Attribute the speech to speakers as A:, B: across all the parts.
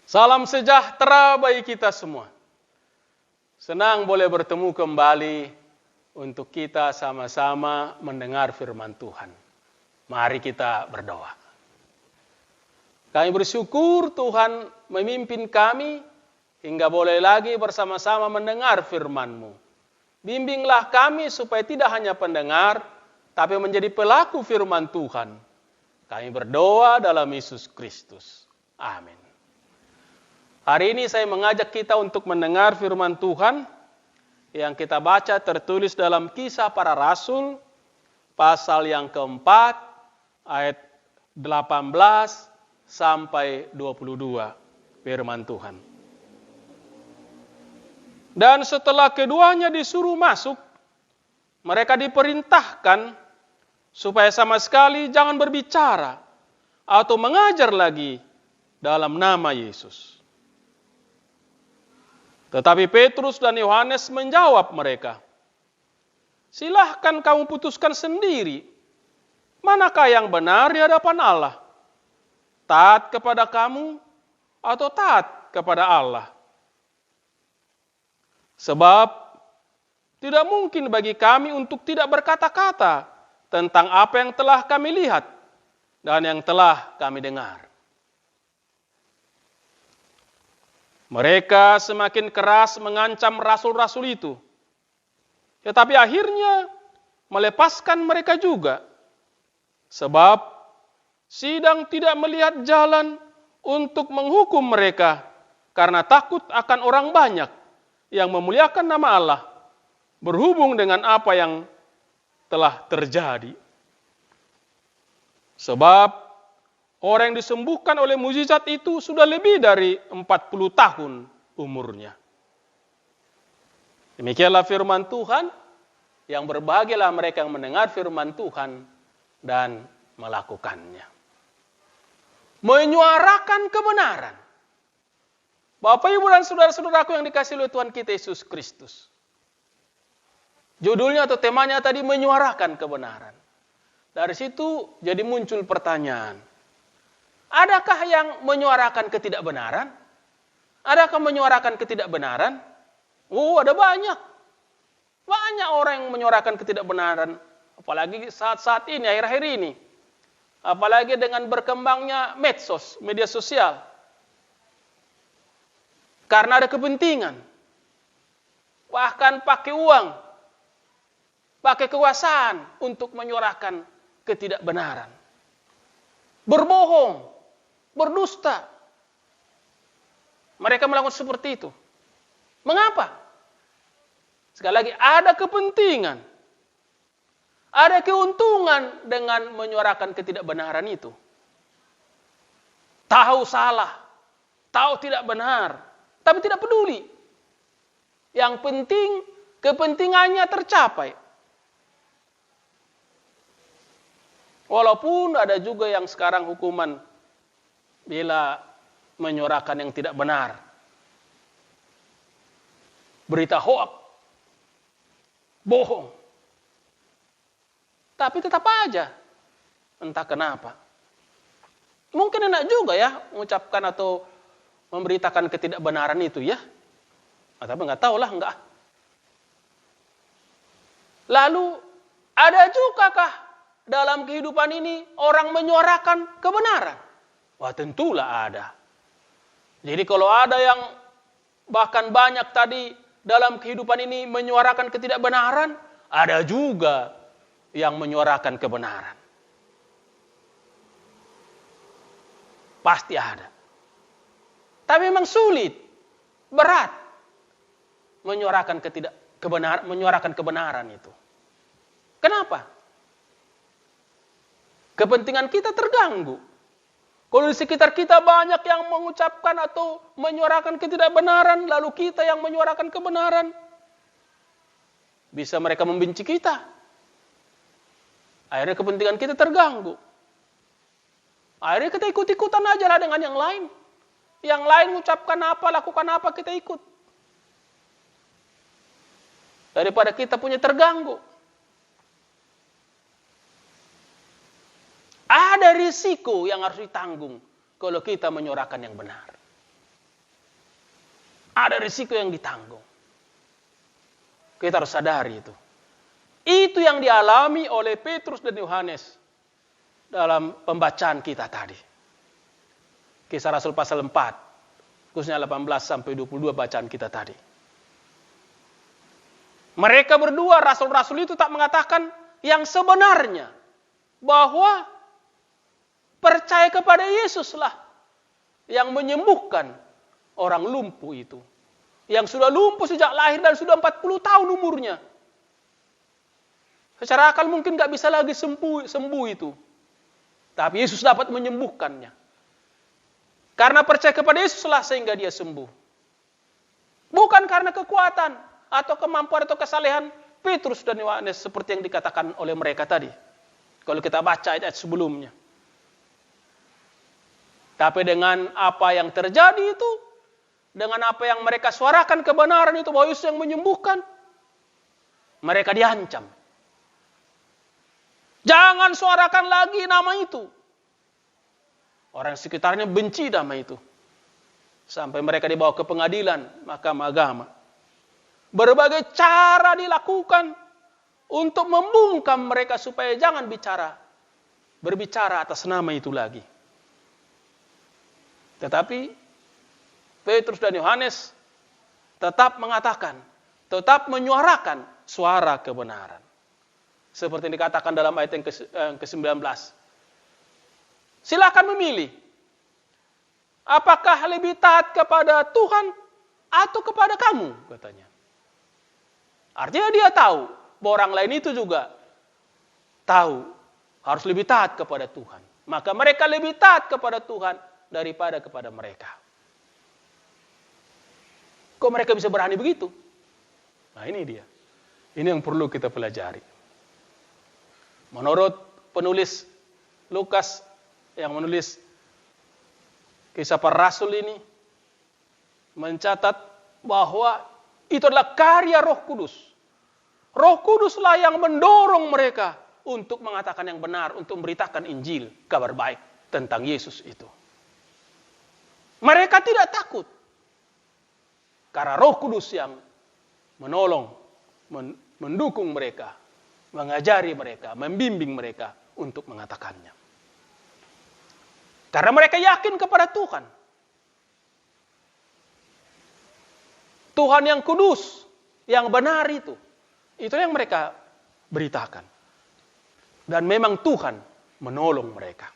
A: Salam sejahtera bagi kita semua. Senang boleh bertemu kembali untuk kita sama-sama mendengar firman Tuhan. Mari kita berdoa. Kami bersyukur Tuhan memimpin kami hingga boleh lagi bersama-sama mendengar firman-Mu. Bimbinglah kami supaya tidak hanya pendengar, tapi menjadi pelaku firman Tuhan. Kami berdoa dalam Yesus Kristus. Amin. Hari ini saya mengajak kita untuk mendengar firman Tuhan yang kita baca tertulis dalam Kisah Para Rasul, pasal yang keempat, ayat 18 sampai 22, firman Tuhan. Dan setelah keduanya disuruh masuk, mereka diperintahkan supaya sama sekali jangan berbicara atau mengajar lagi dalam nama Yesus. Tetapi Petrus dan Yohanes menjawab mereka, "Silahkan kamu putuskan sendiri, manakah yang benar di hadapan Allah? Taat kepada kamu atau taat kepada Allah? Sebab tidak mungkin bagi kami untuk tidak berkata-kata tentang apa yang telah kami lihat dan yang telah kami dengar." Mereka semakin keras mengancam rasul-rasul itu. Tetapi akhirnya melepaskan mereka juga. Sebab sidang tidak melihat jalan untuk menghukum mereka karena takut akan orang banyak yang memuliakan nama Allah berhubung dengan apa yang telah terjadi. Sebab orang yang disembuhkan oleh mukjizat itu sudah lebih dari 40 tahun umurnya. Demikianlah firman Tuhan, yang berbahagialah mereka yang mendengar firman Tuhan dan melakukannya. Menyuarakan kebenaran. Bapak, Ibu, dan saudara-saudaraku yang dikasihi oleh Tuhan kita Yesus Kristus. Judulnya atau temanya tadi menyuarakan kebenaran. Dari situ jadi muncul pertanyaan. Adakah yang menyuarakan ketidakbenaran? Adakah menyuarakan ketidakbenaran? Ada banyak. Banyak orang yang menyuarakan ketidakbenaran. Apalagi saat-saat ini, akhir-akhir ini. Apalagi dengan berkembangnya medsos, media sosial. Karena ada kepentingan. Bahkan pakai uang. Pakai kekuasaan untuk menyuarakan ketidakbenaran. Berbohong. Berdusta. Mereka melakukan seperti itu. Mengapa? Sekali lagi, ada kepentingan. Ada keuntungan dengan menyuarakan ketidakbenaran itu. Tahu salah. Tahu tidak benar. Tapi tidak peduli. Yang penting, kepentingannya tercapai. Walaupun ada juga yang sekarang hukuman bila menyuarakan yang tidak benar. Berita hoak. Bohong. Tapi tetap aja. Entah kenapa. Mungkin enak juga ya mengucapkan atau memberitakan ketidakbenaran itu ya. Tapi nggak tahu lah, enggak. Lalu ada juga kah dalam kehidupan ini orang menyuarakan kebenaran? Wah, tentulah ada. Jadi kalau ada yang bahkan banyak tadi dalam kehidupan ini menyuarakan ketidakbenaran, ada juga yang menyuarakan kebenaran. Pasti ada. Tapi memang sulit, berat menyuarakan kebenaran itu. Kenapa? Kepentingan kita terganggu. Kalau di sekitar kita banyak yang mengucapkan atau menyuarakan ketidakbenaran, lalu kita yang menyuarakan kebenaran, bisa mereka membenci kita. Akhirnya kepentingan kita terganggu. Akhirnya kita ikut-ikutan aja lah dengan yang lain. Yang lain mengucapkan apa, lakukan apa, kita ikut. Daripada kita punya terganggu. Ada risiko yang harus ditanggung kalau kita menyuarakan yang benar. Ada risiko yang ditanggung. Kita harus sadari itu. Itu yang dialami oleh Petrus dan Yohanes dalam pembacaan kita tadi. Kisah Rasul pasal 4, khususnya 18 sampai 22 bacaan kita tadi. Mereka berdua, rasul-rasul itu tak mengatakan yang sebenarnya, bahwa percaya kepada Yesuslah yang menyembuhkan orang lumpuh itu. Yang sudah lumpuh sejak lahir dan sudah 40 tahun umurnya. Secara akal mungkin gak bisa lagi sembuh itu. Tapi Yesus dapat menyembuhkannya. Karena percaya kepada Yesuslah sehingga dia sembuh. Bukan karena kekuatan atau kemampuan atau kesalehan Petrus dan Yohanes seperti yang dikatakan oleh mereka tadi. Kalau kita baca ayat-ayat sebelumnya. Tapi dengan apa yang terjadi itu, dengan apa yang mereka suarakan kebenaran itu bahwa Yesus yang menyembuhkan, mereka diancam. Jangan suarakan lagi nama itu. Orang sekitarnya benci nama itu. Sampai mereka dibawa ke pengadilan mahkamah agama. Berbagai cara dilakukan untuk membungkam mereka supaya jangan berbicara atas nama itu lagi. Tetapi Petrus dan Yohanes tetap mengatakan, tetap menyuarakan suara kebenaran. Seperti yang dikatakan dalam ayat yang ke-19. Silakan memilih. Apakah lebih taat kepada Tuhan atau kepada kamu, katanya. Artinya dia tahu bahwa orang lain itu juga tahu harus lebih taat kepada Tuhan. Maka mereka lebih taat kepada Tuhan daripada kepada mereka. Kok mereka bisa berani begitu? Nah ini dia. Ini yang perlu kita pelajari. Menurut penulis Lukas yang menulis kisah para rasul ini, mencatat bahwa itu adalah karya Roh Kudus. Roh Kuduslah yang mendorong mereka untuk mengatakan yang benar, untuk memberitakan Injil, kabar baik tentang Yesus itu. Mereka tidak takut. Karena Roh Kudus yang menolong, mendukung mereka, mengajari mereka, membimbing mereka untuk mengatakannya. Karena mereka yakin kepada Tuhan. Tuhan yang kudus, yang benar itu. Itu yang mereka beritakan. Dan memang Tuhan menolong mereka.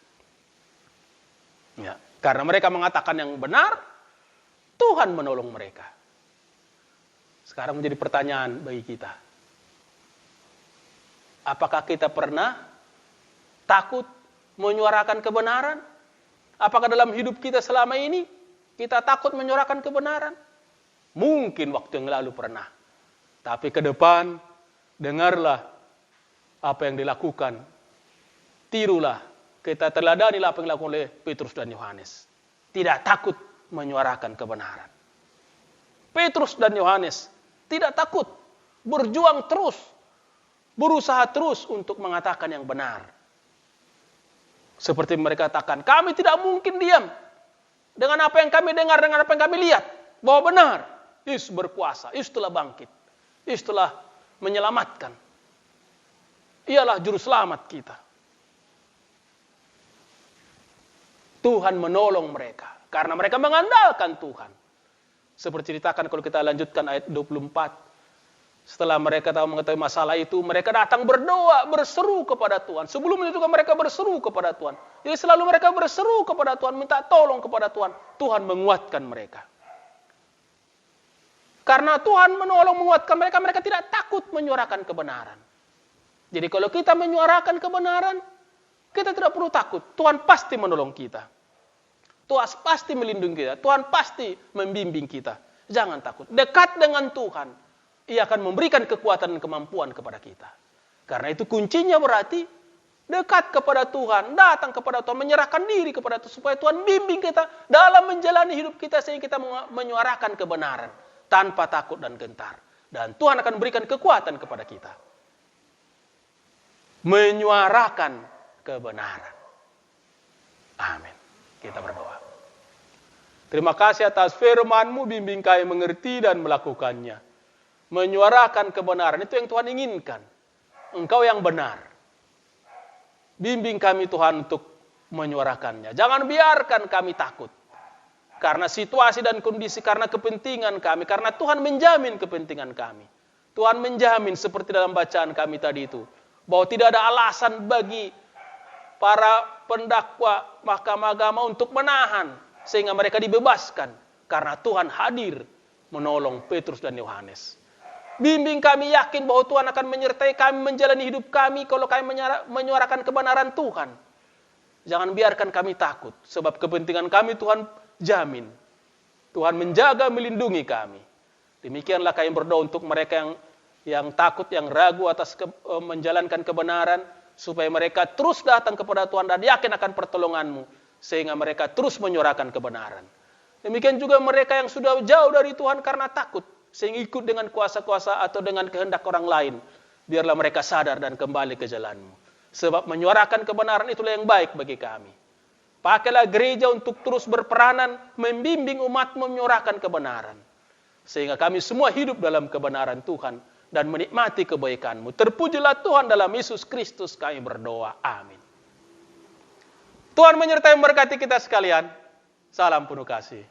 A: Ya, karena mereka mengatakan yang benar, Tuhan menolong mereka. Sekarang menjadi pertanyaan bagi kita. Apakah kita pernah takut menyuarakan kebenaran? Apakah dalam hidup kita selama ini kita takut menyuarakan kebenaran? Mungkin waktu yang lalu pernah. Tapi ke depan, dengarlah apa yang dilakukan. Tirulah, kita teladanilah apa yang dilakukan oleh Petrus dan Yohanes. Tidak takut menyuarakan kebenaran. Petrus dan Yohanes tidak takut, berjuang terus, berusaha terus untuk mengatakan yang benar. Seperti mereka katakan, kami tidak mungkin diam dengan apa yang kami dengar, dengan apa yang kami lihat, bahwa benar, Yesus berkuasa, Yesus telah bangkit, Yesus telah menyelamatkan. Ialah juru selamat kita. Tuhan menolong mereka, karena mereka mengandalkan Tuhan. Seperti ceritakan kalau kita lanjutkan ayat 24. Setelah mereka tahu mengetahui masalah itu, mereka datang berdoa, berseru kepada Tuhan. Sebelumnya juga mereka berseru kepada Tuhan. Jadi selalu mereka berseru kepada Tuhan, minta tolong kepada Tuhan. Tuhan menguatkan mereka. Karena Tuhan menolong menguatkan mereka, mereka tidak takut menyuarakan kebenaran. Jadi kalau kita menyuarakan kebenaran, kita tidak perlu takut. Tuhan pasti menolong kita. Tuhan pasti melindungi kita. Tuhan pasti membimbing kita. Jangan takut. Dekat dengan Tuhan. Ia akan memberikan kekuatan dan kemampuan kepada kita. Karena itu kuncinya berarti dekat kepada Tuhan. Datang kepada Tuhan. Menyerahkan diri kepada Tuhan. Supaya Tuhan bimbing kita dalam menjalani hidup kita. Sehingga kita menyuarakan kebenaran. Tanpa takut dan gentar. Dan Tuhan akan berikan kekuatan kepada kita. Menyuarakan kebenaran. Amin. Kita berdoa. Terima kasih atas firman-Mu, bimbing kami mengerti dan melakukannya. Menyuarakan kebenaran, itu yang Tuhan inginkan. Engkau yang benar. Bimbing kami Tuhan untuk menyuarakannya. Jangan biarkan kami takut. Karena situasi dan kondisi, karena kepentingan kami. Karena Tuhan menjamin kepentingan kami. Tuhan menjamin seperti dalam bacaan kami tadi itu. Bahwa tidak ada alasan bagi para pendakwa mahkamah agama untuk menahan. Sehingga mereka dibebaskan. Karena Tuhan hadir menolong Petrus dan Yohanes. Bimbing kami yakin bahwa Tuhan akan menyertai kami menjalani hidup kami kalau kami menyuarakan kebenaran Tuhan. Jangan biarkan kami takut. Sebab kepentingan kami Tuhan jamin. Tuhan menjaga, melindungi kami. Demikianlah kami berdoa untuk mereka yang takut, yang ragu atas menjalankan kebenaran. Supaya mereka terus datang kepada Tuhan dan yakin akan pertolongan-Mu. Sehingga mereka terus menyuarakan kebenaran. Demikian juga mereka yang sudah jauh dari Tuhan karena takut. Sehingga ikut dengan kuasa-kuasa atau dengan kehendak orang lain. Biarlah mereka sadar dan kembali ke jalan-Mu. Sebab menyuarakan kebenaran itulah yang baik bagi kami. Pakailah gereja untuk terus berperanan, membimbing umat-Mu menyuarakan kebenaran. Sehingga kami semua hidup dalam kebenaran Tuhan dan menikmati kebaikan-Mu. Terpujilah Tuhan dalam Yesus Kristus kami berdoa. Amin. Tuhan menyertai memberkati kita sekalian. Salam penuh kasih.